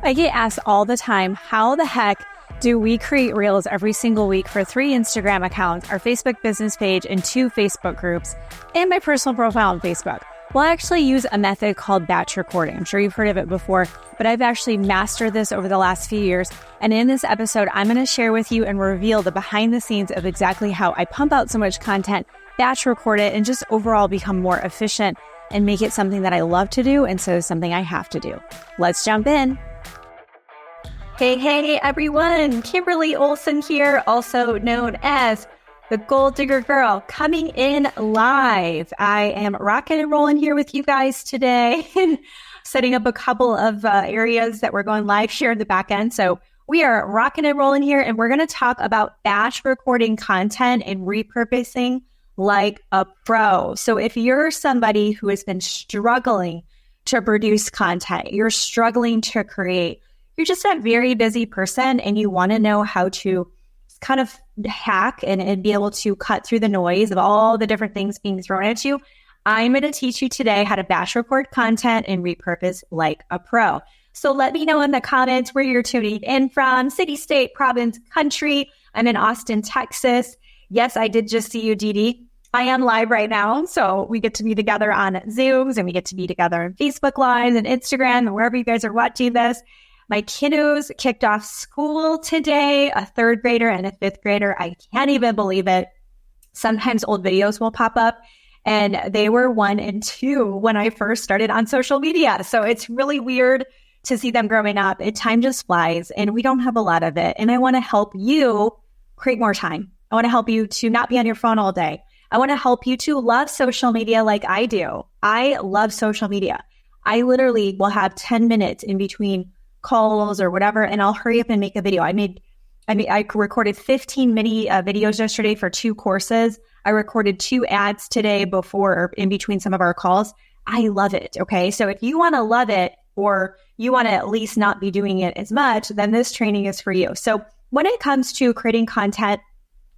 I get asked all the time, how the heck do we create reels every single week for 3 Instagram accounts, our Facebook business page, and 2 Facebook groups, and my personal profile on Facebook? Well, I actually use a method called batch recording. I'm sure you've heard of it before, but I've actually mastered this over the last few years. And in this episode, I'm going to share with you and reveal the behind the scenes of exactly how I pump out so much content, batch record it, and just overall become more efficient and make it something that I love to do instead of something I have to do. Let's jump in. Hey, everyone. Kimberly Olson here, also known as the Gold Digger Girl, coming in live. I am rocking and rolling here with you guys today, setting up a couple of areas that we're going live here in the back end. So we are rocking and rolling here, and we're going to talk about batch recording content and repurposing like a pro. So if you're somebody who has been struggling to produce content, you're struggling to create, you're just a very busy person and you want to know how to kind of hack and be able to cut through the noise of all the different things being thrown at you, I'm going to teach you today how to batch record content and repurpose like a pro. So let me know in the comments where you're tuning in from, city, state, province, country. I'm in Austin, Texas. Yes, I did just see you, Dee Dee. I am live right now, so we get to be together on Zooms and we get to be together on Facebook Live and Instagram and wherever you guys are watching this. My kiddos kicked off school today, a 3rd grader and a 5th grader. I can't even believe it. Sometimes old videos will pop up, and they were 1 and 2 when I first started on social media. So it's really weird to see them growing up. Time just flies, and we don't have a lot of it. And I want to help you create more time. I want to help you to not be on your phone all day. I want to help you to love social media like I do. I love social media. I literally will have 10 minutes in between calls or whatever, and I'll hurry up and make a video. I recorded 15 mini videos yesterday for 2 courses. I recorded 2 ads today before or in between some of our calls. I love it. Okay. So if you want to love it, or you want to at least not be doing it as much, then this training is for you. So when it comes to creating content,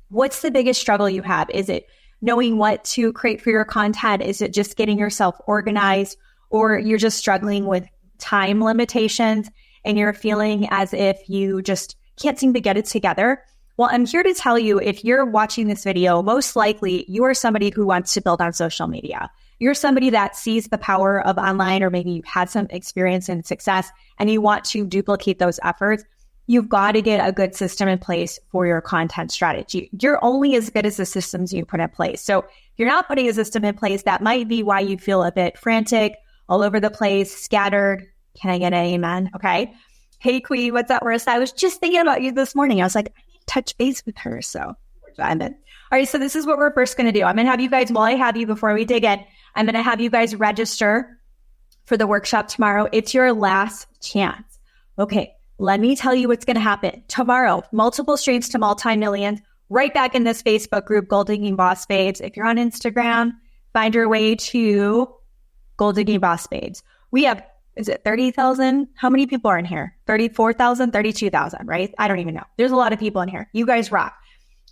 what's the biggest struggle you have? Is it knowing what to create for your content? Is it just getting yourself organized, or you're just struggling with time limitations and you're feeling as if you just can't seem to get it together? Well, I'm here to tell you, if you're watching this video, most likely you are somebody who wants to build on social media. You're somebody that sees the power of online, or maybe you've had some experience and success and you want to duplicate those efforts. You've got to get a good system in place for your content strategy. You're only as good as the systems you put in place. So if you're not putting a system in place, that might be why you feel a bit frantic, all over the place, scattered. Can I get an amen? Okay. Hey, Queen, what's up, Marissa? I was just thinking about you this morning. I was like, I need to touch base with her. So we're diving. All right. So this is what we're first going to do. I'm going to have you guys, while I have you, before we dig in, I'm going to have you guys register for the workshop tomorrow. It's your last chance. Okay. Let me tell you what's going to happen tomorrow. Multiple streams to multi-millions, right back in this Facebook group, Gold Digging Boss Babes. If you're on Instagram, find your way to Gold Digging Boss Babes. We have, is it 30,000? How many people are in here? 34,000, 32,000, right? I don't even know. There's a lot of people in here. You guys rock.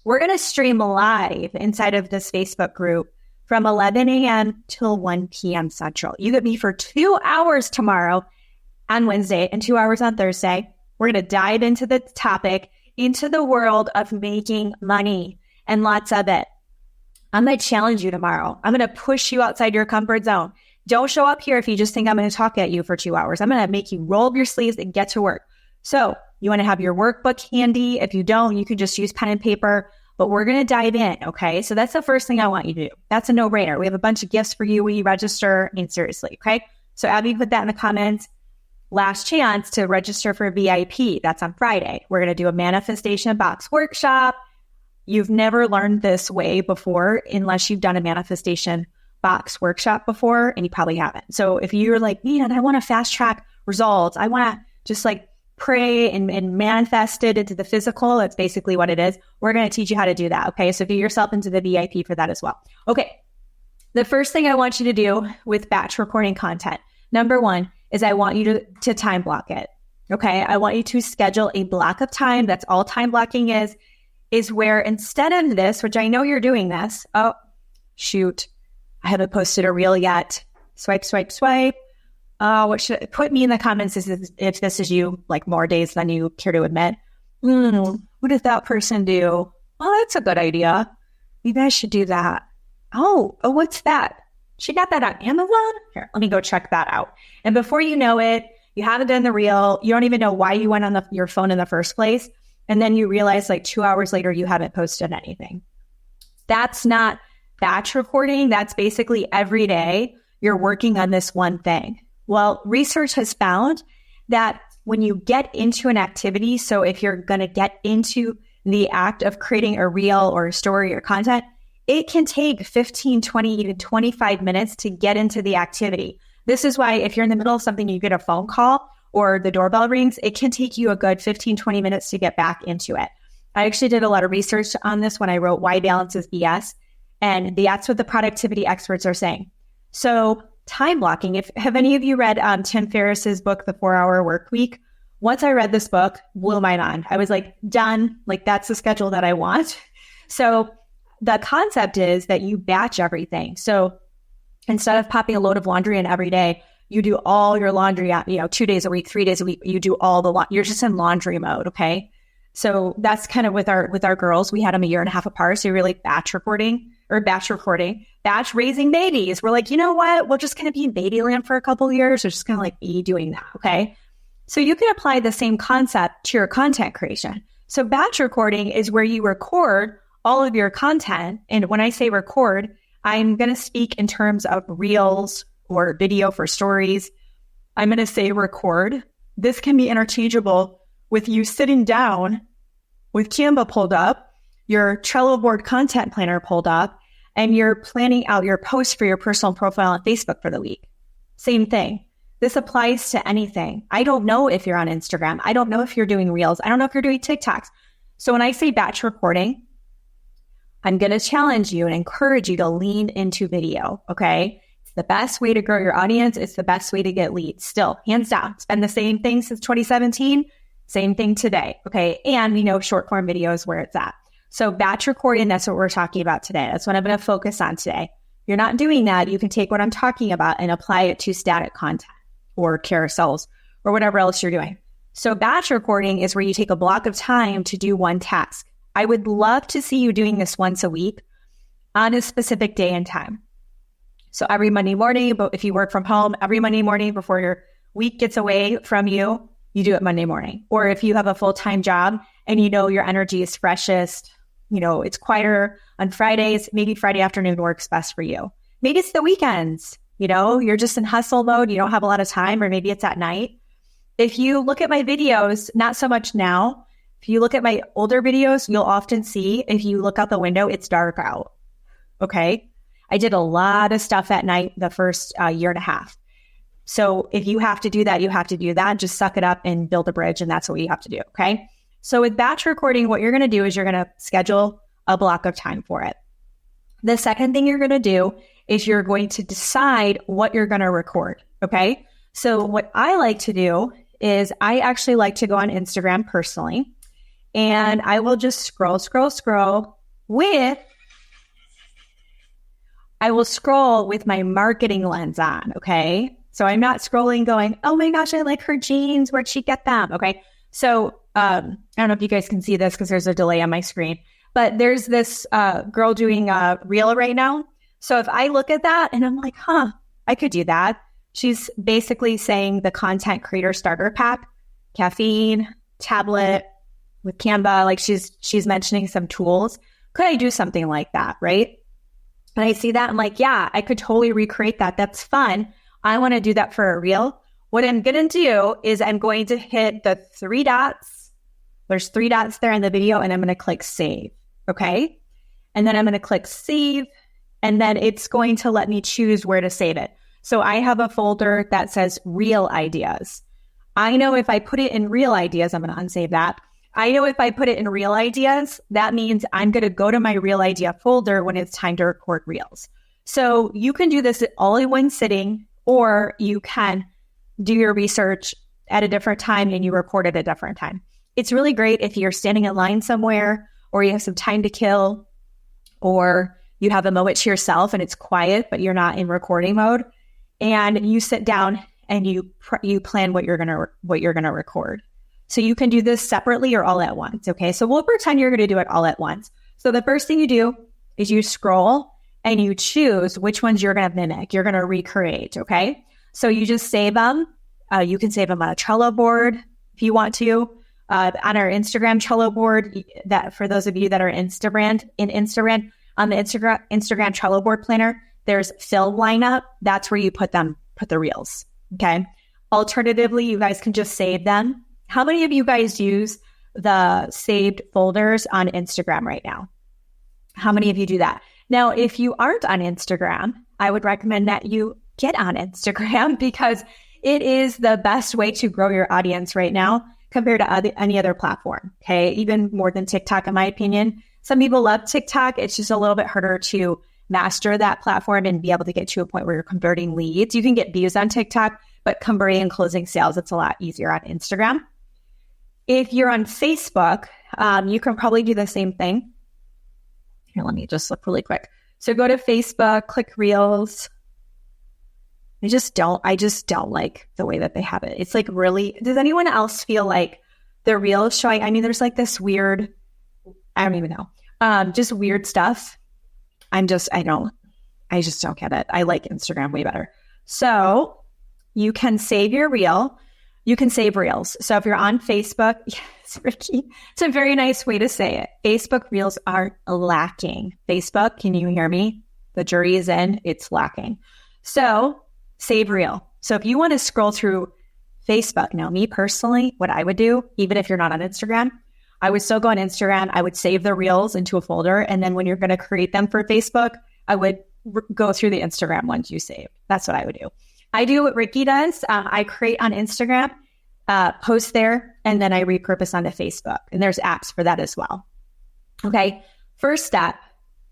We're going to stream live inside of this Facebook group from 11 a.m. till 1 p.m. Central. You get me for 2 hours tomorrow on Wednesday and 2 hours on Thursday. We're going to dive into the topic, into the world of making money, and lots of it. I'm going to challenge you tomorrow. I'm going to push you outside your comfort zone. Don't show up here if you just think I'm going to talk at you for 2 hours. I'm going to make you roll up your sleeves and get to work. So you want to have your workbook handy. If you don't, you can just use pen and paper, but we're going to dive in. Okay. So that's the first thing I want you to do. That's a no-brainer. We have a bunch of gifts for you when you register. I mean, seriously. Okay. So Abby, put that in the comments. Last chance to register for VIP. That's on Friday. We're going to do a manifestation box workshop. You've never learned this way before unless you've done a manifestation box workshop before, and you probably haven't. So if you're like, man, I want to fast track results, I want to just like pray and manifest it into the physical. That's basically what it is. We're going to teach you how to do that. Okay. So get yourself into the VIP for that as well. Okay. The first thing I want you to do with batch recording content, number 1, is I want you to time block it. Okay. I want you to schedule a block of time. That's all time blocking is where instead of this, which I know you're doing this. Oh, shoot. I haven't posted a reel yet. Swipe, swipe, swipe. Put me in the comments if this is you, like more days than you care to admit. What did that person do? Oh, that's a good idea. Maybe I should do that. Oh, what's that? She got that on Amazon? Here, let me go check that out. And before you know it, you haven't done the reel. You don't even know why you went on your phone in the first place. And then you realize like 2 hours later, you haven't posted anything. That's not batch recording. That's basically every day you're working on this one thing. Well, research has found that when you get into an activity, so if you're going to get into the act of creating a reel or a story or content, it can take 15, 20, even 25 minutes to get into the activity. This is why if you're in the middle of something, you get a phone call or the doorbell rings, it can take you a good 15, 20 minutes to get back into it. I actually did a lot of research on this when I wrote Why Balance is BS, and that's what the productivity experts are saying. So time blocking, have any of you read Tim Ferriss's book, The 4-Hour Work Week? Once I read this book, blew my mind. I was like, done. Like, that's the schedule that I want. So the concept is that you batch everything. So instead of popping a load of laundry in every day, you do all your laundry, 2 days a week, 3 days a week. You do all you're just in laundry mode. Okay. So that's kind of with our girls. We had them a year and a half apart. So you're really batch raising babies. We're like, you know what? We're just going to be in baby land for a couple of years. We're just going to like be doing that. Okay. So you can apply the same concept to your content creation. So batch recording is where you record all of your content. And when I say record, I'm going to speak in terms of reels or video for stories. I'm going to say record. This can be interchangeable with you sitting down with Canva pulled up, your Trello board content planner pulled up, and you're planning out your posts for your personal profile on Facebook for the week. Same thing. This applies to anything. I don't know if you're on Instagram. I don't know if you're doing reels. I don't know if you're doing TikToks. So when I say batch recording, I'm going to challenge you and encourage you to lean into video, okay? It's the best way to grow your audience. It's the best way to get leads. Still, hands down. It's been the same thing since 2017, same thing today, okay? And we know short form video is where it's at. So batch recording, that's what we're talking about today. That's what I'm going to focus on today. If you're not doing that, you can take what I'm talking about and apply it to static content or carousels or whatever else you're doing. So batch recording is where you take a block of time to do one task. I would love to see you doing this once a week on a specific day and time. So every Monday morning, but if you work from home, every Monday morning before your week gets away from you, you do it Monday morning. Or if you have a full-time job and you know your energy is freshest, it's quieter on Fridays, maybe Friday afternoon works best for you. Maybe it's the weekends, you're just in hustle mode, you don't have a lot of time, or maybe it's at night. If you look at my videos, not so much now, if you look at my older videos, you'll often see if you look out the window, it's dark out. Okay. I did a lot of stuff at night the first year and a half. So if you have to do that, you have to do that. Just suck it up and build a bridge. And that's what you have to do. Okay. So with batch recording, what you're going to do is you're going to schedule a block of time for it. The second thing you're going to do is you're going to decide what you're going to record. Okay. So what I like to do is I actually like to go on Instagram personally, and I will just scroll with my marketing lens on. Okay. So I'm not scrolling going, oh my gosh, I like her jeans. Where'd she get them? Okay. So, I don't know if you guys can see this because there's a delay on my screen, but there's this girl doing a reel right now. So if I look at that and I'm like, I could do that. She's basically saying the content creator starter pack, caffeine, tablet with Canva. Like she's mentioning some tools. Could I do something like that? Right. And I see that. I'm like, yeah, I could totally recreate that. That's fun. I want to do that for a reel. What I'm going to do is I'm going to hit the 3 dots. There's 3 dots there in the video, and I'm going to click save. Okay. And then I'm going to click save, and then it's going to let me choose where to save it. So I have a folder that says reel ideas. I know if I put it in reel ideas, I'm going to unsave that. I know if I put it in reel ideas, that means I'm going to go to my reel idea folder when it's time to record reels. So you can do this all in one sitting, or you can do your research at a different time and you record at a different time. It's really great if you're standing in line somewhere, or you have some time to kill, or you have a moment to yourself and it's quiet, but you're not in recording mode, and you sit down and you plan what you're gonna record. So you can do this separately or all at once. Okay, so we'll pretend you're gonna do it all at once. So the first thing you do is you scroll and you choose which ones you're gonna mimic. You're gonna recreate. Okay, so you just save them. You can save them on a Trello board if you want to. On our Instagram Trello board, that for those of you that are in Instagram, on the Instagram Trello board planner, there's fill lineup. That's where you put the reels. Okay. Alternatively, you guys can just save them. How many of you guys use the saved folders on Instagram right now? How many of you do that? Now, if you aren't on Instagram, I would recommend that you get on Instagram because it is the best way to grow your audience right now compared to any other platform. Okay. Even more than TikTok, in my opinion. Some people love TikTok. It's just a little bit harder to master that platform and be able to get to a point where you're converting leads. You can get views on TikTok, but converting and closing sales, it's a lot easier on Instagram. If you're on Facebook, you can probably do the same thing. Here, let me just look really quick. So go to Facebook, click Reels. I just don't like the way that they have it. It's like really, does anyone else feel like the Reels showing? I mean, there's like this weird, I don't even know, just weird stuff. I just don't get it. I like Instagram way better. So you can save your reel. You can save reels. So if you're on Facebook, yes, Ricky, it's a very nice way to say it. Facebook reels are lacking. Facebook, can you hear me? The jury is in, it's lacking. So save reel. So if you want to scroll through Facebook, now me personally, what I would do, even if you're not on Instagram, I would still go on Instagram. I would save the reels into a folder. And then when you're going to create them for Facebook, I would go through the Instagram ones you saved. That's what I would do. I do what Ricky does. I create on Instagram, post there, and then I repurpose onto Facebook. And there's apps for that as well. Okay. First step,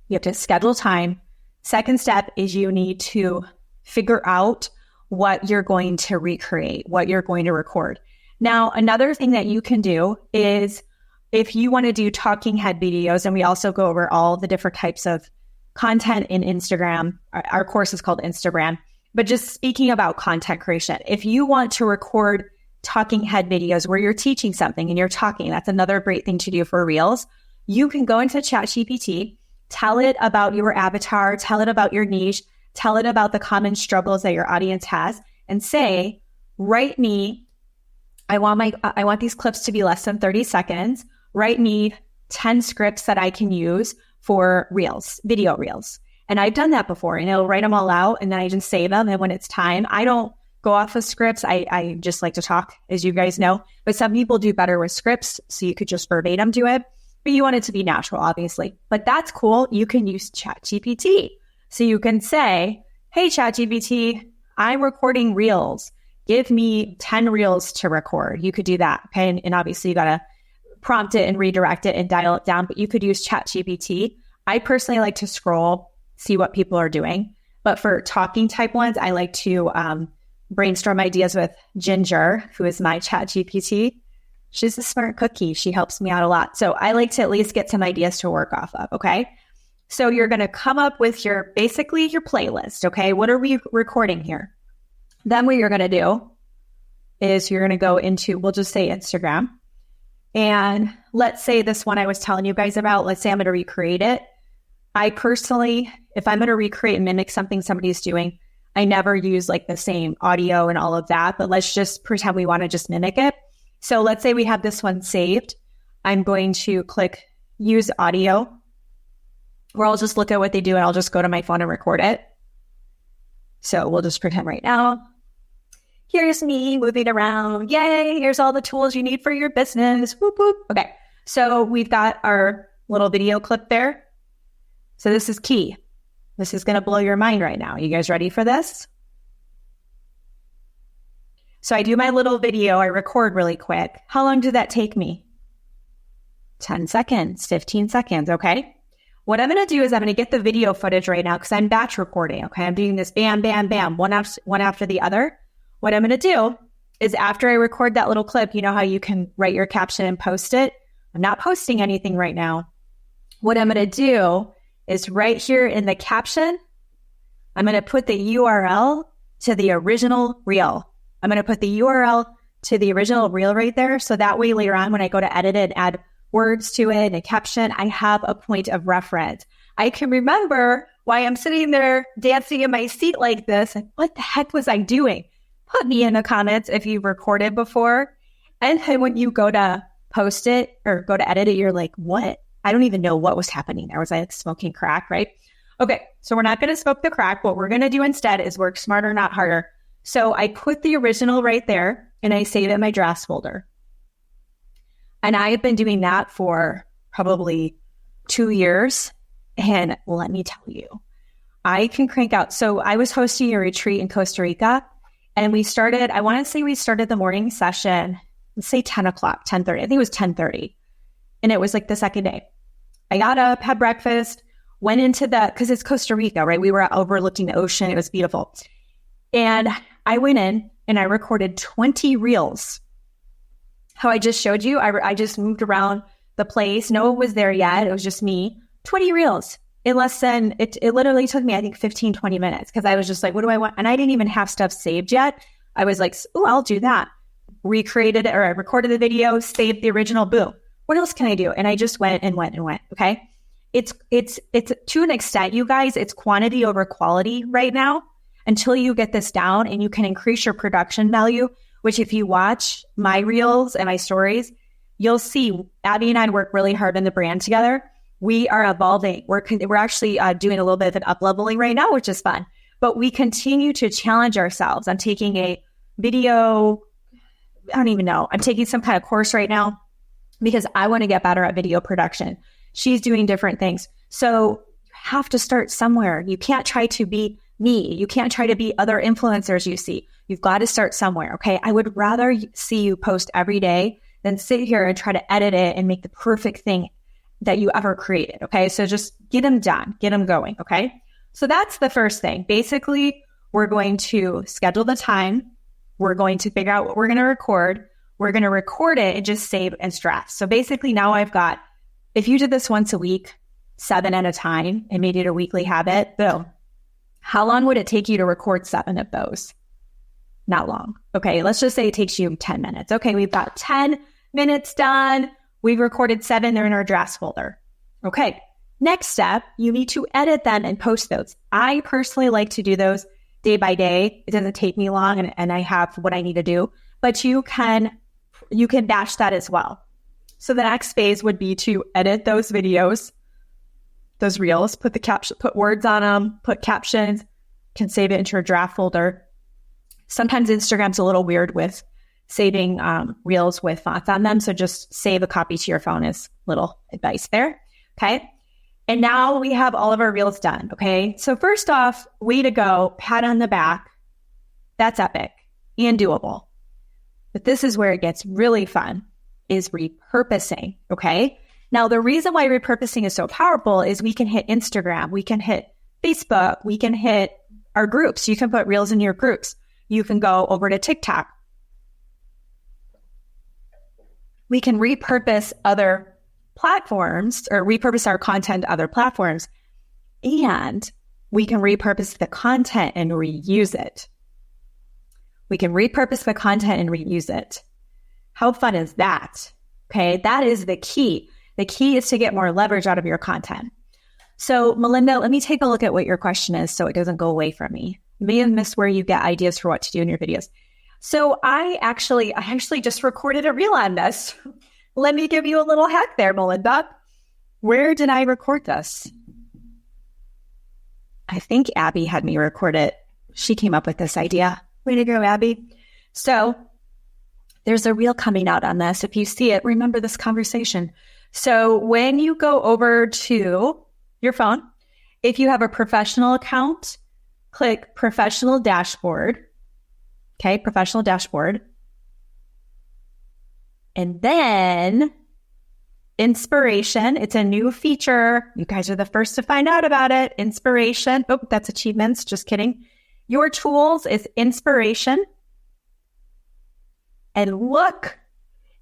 you have to schedule time. Second step is you need to figure out what you're going to recreate, what you're going to record. Now, another thing that you can do is if you want to do talking head videos, and we also go over all the different types of content in Instagram. Our course is called Instagram, but just speaking about content creation, if you want to record talking head videos where you're teaching something and you're talking, that's another great thing to do for Reels. You can go into ChatGPT, tell it about your avatar, tell it about your niche, tell it about the common struggles that your audience has, and say, write me, I want these clips to be less than 30 seconds. Write me 10 scripts that I can use for Reels, video Reels. And I've done that before, and it'll write them all out, and then I just save them. And when it's time, I don't go off of scripts. I just like to talk, as you guys know, but some people do better with scripts. So you could just verbatim do it, but you want it to be natural, obviously. But that's cool. You can use ChatGPT. So you can say, hey, ChatGPT, I'm recording Reels. Give me 10 Reels to record. You could do that. Okay. And obviously you got to prompt it and redirect it and dial it down, but you could use ChatGPT. I personally like to scroll, see what people are doing. But for talking type ones, I like to brainstorm ideas with Ginger, who is my ChatGPT. She's a smart cookie. She helps me out a lot. So I like to at least get some ideas to work off of. Okay. So you're going to come up with basically your playlist. Okay. What are we recording here? Then what you're going to do is you're going to go into, we'll just say Instagram. And let's say this one I was telling you guys about, let's say I'm going to recreate it. I personally, if I'm going to recreate and mimic something somebody's doing, I never use like the same audio and all of that, but let's just pretend we want to just mimic it. So let's say we have this one saved. I'm going to click use audio, where I'll just look at what they do and I'll just go to my phone and record it. So we'll just pretend right now. Here's me moving around. Yay, here's all the tools you need for your business. Whoop, whoop. Okay, so we've got our little video clip there. So this is key. This is going to blow your mind right now. You guys ready for this? So I do my little video. I record really quick. How long did that take me? 10 seconds, 15 seconds, okay? What I'm going to do is I'm going to get the video footage right now because I'm batch recording, okay? I'm doing this bam, bam, bam, one after the other. What I'm going to do is after I record that little clip, you know how you can write your caption and post it? I'm not posting anything right now. What I'm going to do is right here in the caption, I'm going to put the URL to the original reel. I'm going to put the URL to the original reel right there. So that way later on, when I go to edit it and add words to it and a caption, I have a point of reference. I can remember why I'm sitting there dancing in my seat like this. And what the heck was I doing? Put me in the comments if you've recorded before. And then when you go to post it or go to edit it, you're like, what? I don't even know what was happening there. Was I like smoking crack, right? Okay, so we're not going to smoke the crack. What we're going to do instead is work smarter, not harder. So I put the original right there and I save it in my drafts folder. And I have been doing that for probably 2 years. And let me tell you, I can crank out. So I was hosting a retreat in Costa Rica and we started, I want to say we started the morning session, let's say 10 o'clock, 10:30. I think it was 10:30. And it was like the second day. I got up, had breakfast, went into because it's Costa Rica, right? We were overlooking the ocean. It was beautiful. And I went in and I recorded 20 reels. How I just showed you, I just moved around the place. No one was there yet. It was just me. 20 reels in less than, it literally took me, I think 15, 20 minutes because I was just like, what do I want? And I didn't even have stuff saved yet. I was like, oh, I'll do that. Recreated it, or I recorded the video, saved the original, boom. What else can I do? And I just went and went and went. Okay. It's to an extent, you guys, it's quantity over quality right now until you get this down and you can increase your production value, which if you watch my reels and my stories, you'll see Abby and I work really hard on the brand together. We are evolving. We're actually doing a little bit of an up-leveling right now, which is fun. But we continue to challenge ourselves. I'm taking a video, I don't even know. I'm taking some kind of course right now because I want to get better at video production. She's doing different things. So you have to start somewhere. You can't try to be me. You can't try to be other influencers you see. You've got to start somewhere, okay? I would rather see you post every day than sit here and try to edit it and make the perfect thing that you ever created, okay? So just get them done, get them going, okay? So that's the first thing. Basically, we're going to schedule the time. We're going to figure out what we're going to record. We're going to record it and just save as drafts. So basically now I've got, if you did this once a week, 7 at a time, and made it a weekly habit, boom. How long would it take you to record 7 of those? Not long. Okay, let's just say it takes you 10 minutes. Okay, we've got 10 minutes done. We've recorded 7. They're in our drafts folder. Okay, next step, you need to edit them and post those. I personally like to do those day by day. It doesn't take me long and I have what I need to do, but you can batch that as well. So the next phase would be to edit those videos, those reels, put words on them, put captions, can save it into your draft folder. Sometimes Instagram's a little weird with saving reels with fonts on them. So just save a copy to your phone is little advice there. Okay. And now we have all of our reels done. Okay. So first off, way to go, pat on the back. That's epic and doable. But this is where it gets really fun, is repurposing. Okay. Now, the reason why repurposing is so powerful is we can hit Instagram, we can hit Facebook, we can hit our groups. You can put reels in your groups. You can go over to TikTok. We can repurpose other platforms or repurpose our content to other platforms, and we can repurpose the content and reuse it. We can repurpose the content and reuse it. How fun is that? Okay, that is the key. The key is to get more leverage out of your content. So, Melinda, let me take a look at what your question is so it doesn't go away from me. You may have missed where you get ideas for what to do in your videos. So I actually just recorded a reel on this. Let me give you a little hack there, Melinda. Where did I record this? I think Abby had me record it. She came up with this idea. Way to go, Abby. So there's a reel coming out on this. If you see it, remember this conversation. So when you go over to your phone, if you have a professional account, click Professional Dashboard. Okay, Professional Dashboard. And then Inspiration. It's a new feature. You guys are the first to find out about it. Inspiration. Oh, that's achievements. Just kidding. Your tools is Inspiration. And look,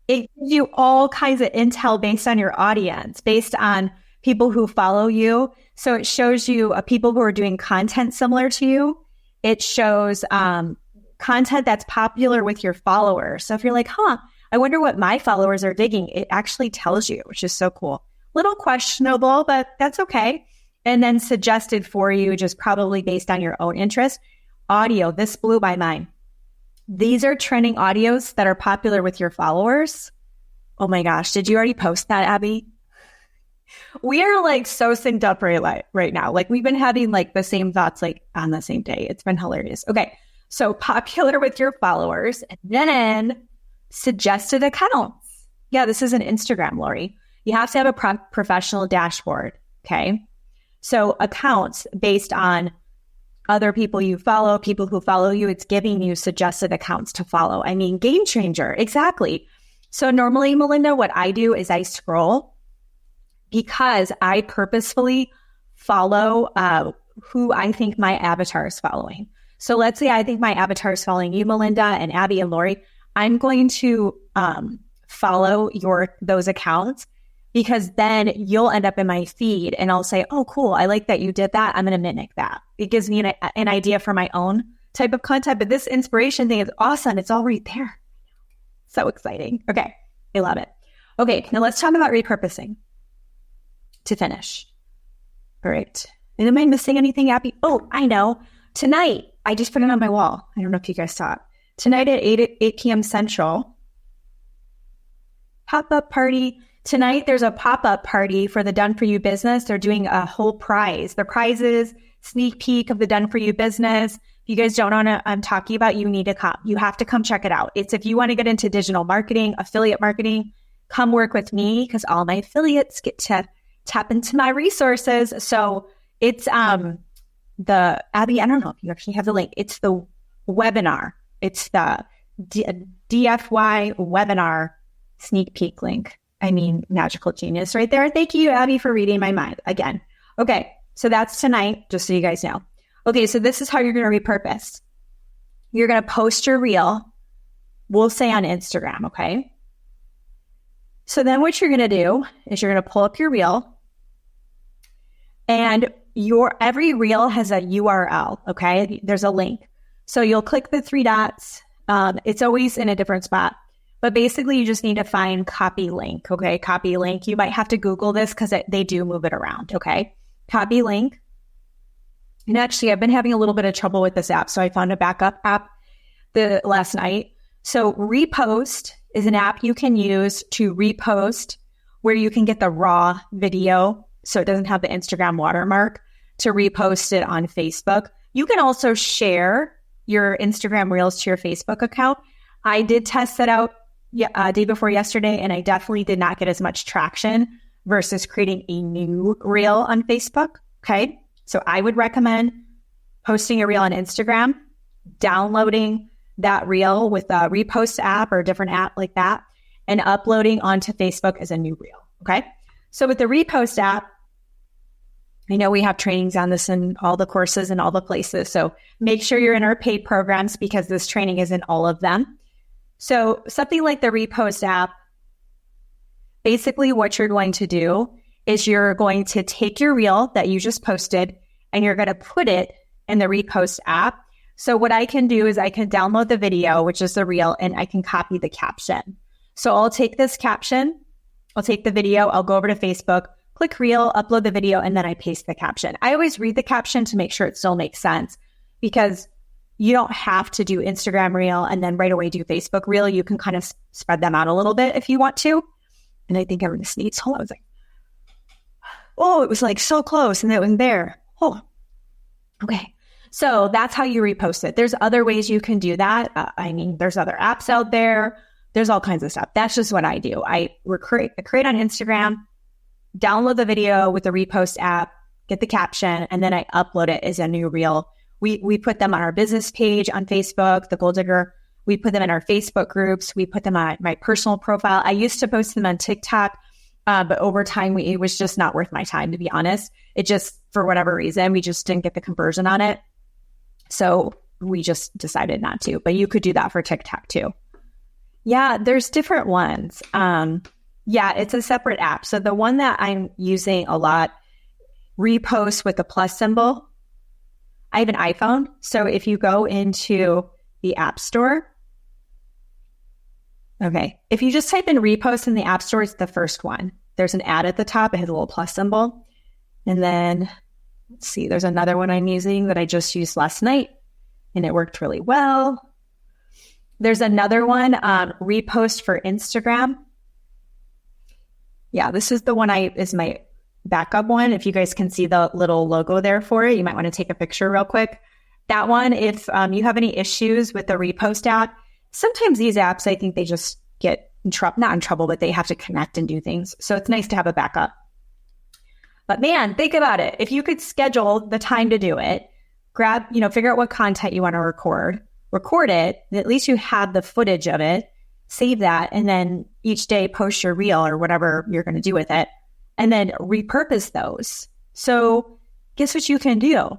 it gives you all kinds of intel based on your audience, based on people who follow you. So it shows you people who are doing content similar to you. It shows content that's popular with your followers. So if you're like, I wonder what my followers are digging, it actually tells you, which is so cool. Little questionable, but that's okay. And then suggested for you, just probably based on your own interest. Audio, this blew my mind. These are trending audios that are popular with your followers. Oh my gosh, did you already post that, Abby? We are like so synced up right now. Like we've been having like the same thoughts like on the same day. It's been hilarious. Okay, so popular with your followers, and then suggested accounts. Yeah, this is an Instagram, Lori. You have to have a professional dashboard, okay? So accounts based on other people you follow, people who follow you, it's giving you suggested accounts to follow. I mean, game changer, exactly. So normally, Melinda, what I do is I scroll because I purposefully follow who I think my avatar is following. So let's say I think my avatar is following you, Melinda, and Abby and Lori. I'm going to follow those accounts because then you'll end up in my feed and I'll say, oh, cool, I like that you did that. I'm going to mimic that. It gives me an idea for my own type of content. But this inspiration thing is awesome. It's all right there. So exciting. Okay, I love it. Okay, now let's talk about repurposing to finish. All right. And am I missing anything, Abby? Oh, I know. Tonight, I just put it on my wall. I don't know if you guys saw it. Tonight at 8 p.m. Central, pop-up party. Tonight, there's a pop-up party for the Done For You business. They're doing a whole prize. The prize is sneak peek of the Done For You business. If you guys don't know what I'm talking about, you need to come. You have to come check it out. It's if you want to get into digital marketing, affiliate marketing, come work with me because all my affiliates get to tap into my resources. So it's Abby, I don't know if you actually have the link. It's the webinar. It's the DFY webinar sneak peek link. I mean, magical genius right there. Thank you, Abby, for reading my mind again. Okay, so that's tonight, just so you guys know. Okay, so this is how you're going to repurpose. You're going to post your reel, we'll say on Instagram, okay? So then what you're going to do is you're going to pull up your reel, and every reel has a URL, okay? There's a link. So you'll click the three dots. It's always in a different spot. But basically, you just need to find copy link, okay? Copy link. You might have to Google this because they do move it around, okay? Copy link. And actually, I've been having a little bit of trouble with this app, so I found a backup app last night. So Repost is an app you can use to repost where you can get the raw video, so it doesn't have the Instagram watermark, to repost it on Facebook. You can also share your Instagram Reels to your Facebook account. I did test that out day before yesterday, and I definitely did not get as much traction versus creating a new reel on Facebook, okay? So I would recommend posting a reel on Instagram, downloading that reel with a Repost app or a different app like that, and uploading onto Facebook as a new reel, okay? So with the Repost app, I know we have trainings on this in all the courses and all the places, so make sure you're in our paid programs because this training is in all of them. So something like the Repost app, basically what you're going to do is you're going to take your reel that you just posted and you're going to put it in the Repost app. So what I can do is I can download the video, which is the reel, and I can copy the caption. So I'll take this caption, I'll take the video, I'll go over to Facebook, click reel, upload the video, and then I paste the caption. I always read the caption to make sure it still makes sense because you don't have to do Instagram reel and then right away do Facebook reel. You can kind of spread them out a little bit if you want to. And I think I really sneezed. Hold on, I was like, oh, it was like so close and it was there. Oh, okay. So that's how you repost it. There's other ways you can do that. I mean, there's other apps out there. There's all kinds of stuff. That's just what I do. I create on Instagram, download the video with the Repost app, get the caption, and then I upload it as a new reel. We put them on our business page on Facebook, The Goal Digger. We put them in our Facebook groups. We put them on my personal profile. I used to post them on TikTok, but over time, it was just not worth my time, to be honest. It just, for whatever reason, we just didn't get the conversion on it. So we just decided not to. But you could do that for TikTok too. Yeah, there's different ones. Yeah, it's a separate app. So the one that I'm using a lot, Repost with the plus symbol. I have an iPhone. So if you go into the App Store. Okay. If you just type in repost in the App Store, it's the first one. There's an ad at the top. It has a little plus symbol. And then, let's see, there's another one I'm using that I just used last night, and it worked really well. There's another one, repost for Instagram. Yeah, this is the one is my backup one. If you guys can see the little logo there for it, you might want to take a picture real quick. That one, if you have any issues with the repost app, sometimes these apps, I think they just get not in trouble, but they have to connect and do things. So it's nice to have a backup. But man, think about it. If you could schedule the time to do it, figure out what content you want to record it, at least you have the footage of it, save that, and then each day post your reel or whatever you're going to do with it, and then repurpose those. So guess what you can do?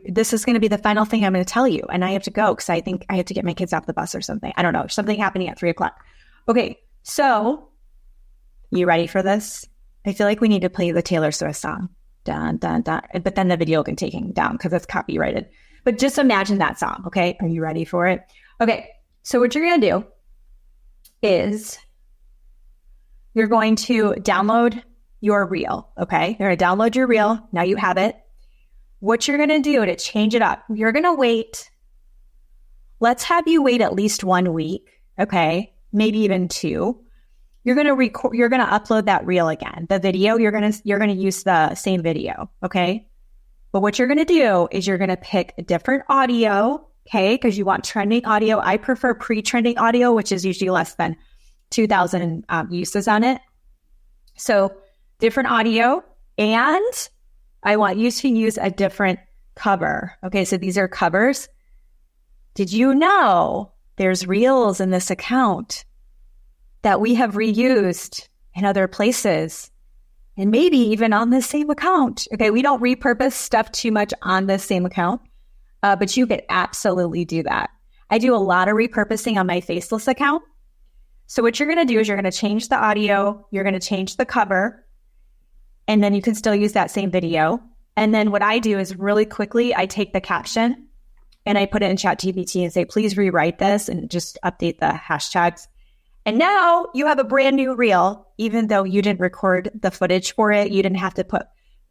This is going to be the final thing I'm going to tell you, and I have to go because I think I have to get my kids off the bus or something. I don't know. Something happening at 3:00. Okay, so you ready for this? I feel like we need to play the Taylor Swift song. Dun, dun, dun. But then the video can take it down because it's copyrighted. But just imagine that song, okay? Are you ready for it? Okay, so what you're going to do is you're going to download your reel, okay? You're going to download your reel. Now you have it. What you're going to do to change it up, you're going to wait. Let's have you wait at least 1 week, okay? Maybe even 2. You're going to record, you're going to upload that reel again. The video, you're going to use the same video, okay? But what you're going to do is you're going to pick a different audio, okay? Because you want trending audio. I prefer pre-trending audio, which is usually less than 2,000 uses on it. So different audio, and I want you to use a different cover. Okay, so these are covers. Did you know there's reels in this account that we have reused in other places, and maybe even on the same account? Okay, we don't repurpose stuff too much on the same account, but you could absolutely do that. I do a lot of repurposing on my Faceless account. So what you're going to do is you're going to change the audio, you're going to change the cover, and then you can still use that same video. And then what I do is really quickly, I take the caption and I put it in ChatGPT and say, please rewrite this and just update the hashtags. And now you have a brand new reel, even though you didn't record the footage for it. You didn't have to put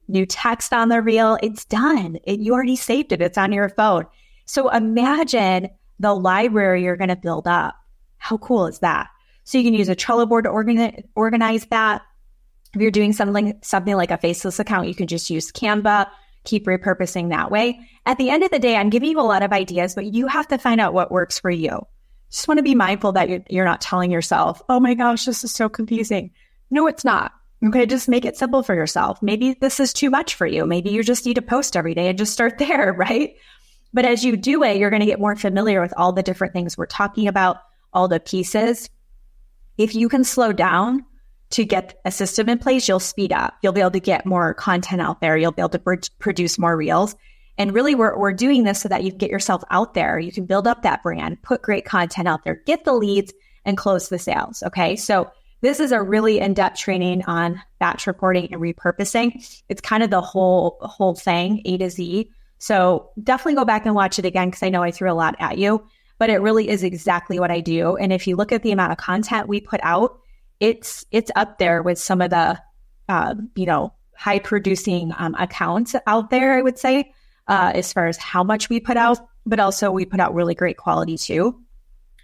new text on the reel. It's done. You already saved it. It's on your phone. So imagine the library you're going to build up. How cool is that? So you can use a Trello board to organize that. If you're doing something like a Faceless account, you can just use Canva, keep repurposing that way. At the end of the day, I'm giving you a lot of ideas, but you have to find out what works for you. Just want to be mindful that you're not telling yourself, oh my gosh, this is so confusing. No, it's not. Okay, just make it simple for yourself. Maybe this is too much for you. Maybe you just need to post every day and just start there, right? But as you do it, you're going to get more familiar with all the different things we're talking about, all the pieces. If you can slow down to get a system in place, you'll speed up. You'll be able to get more content out there. You'll be able to produce more reels. And really, we're doing this so that you can get yourself out there. You can build up that brand, put great content out there, get the leads, and close the sales. Okay, so this is a really in-depth training on batch reporting and repurposing. It's kind of the whole thing, A to Z. So definitely go back and watch it again because I know I threw a lot at you, but it really is exactly what I do. And if you look at the amount of content we put out, it's up there with some of the high producing accounts out there, I would say. As far as how much we put out, but also we put out really great quality too.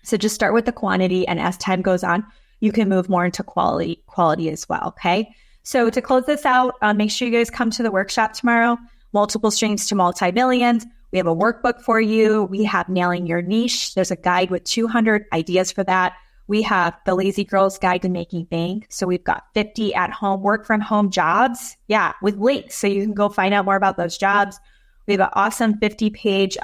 So just start with the quantity, and as time goes on, you can move more into quality as well, okay? So to close this out, make sure you guys come to the workshop tomorrow, Multiple Streams to Multi-Millions. We have a workbook for you. We have Nailing Your Niche. There's a guide with 200 ideas for that. We have the Lazy Girl's Guide to Making Bank. So we've got 50 at-home, work-from-home jobs, with links, so you can go find out more about those jobs. We have an awesome 50-page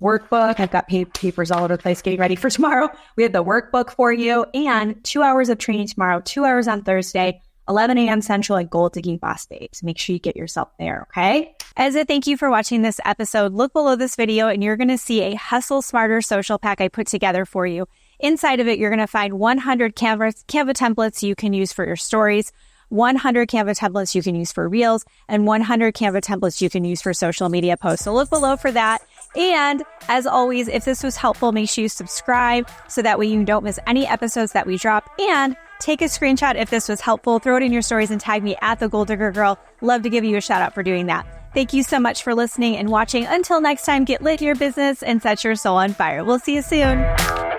workbook. I've got papers all over the place getting ready for tomorrow. We have the workbook for you, and 2 hours of training tomorrow, 2 hours on Thursday, 11 a.m. Central at Goal Digging Boss Babes. Make sure you get yourself there, okay? As a thank you for watching this episode, look below this video and you're going to see a Hustle Smarter social pack I put together for you. Inside of it, you're going to find 100 Canva templates you can use for your stories, 100 Canva templates you can use for Reels, and 100 Canva templates you can use for social media posts. So look below for that. And as always, if this was helpful, make sure you subscribe so that way you don't miss any episodes that we drop. And take a screenshot if this was helpful, throw it in your stories and tag me at the Goal Digger Girl. Love to give you a shout out for doing that. Thank you so much for listening and watching. Until next time, get lit in your business and set your soul on fire. We'll see you soon.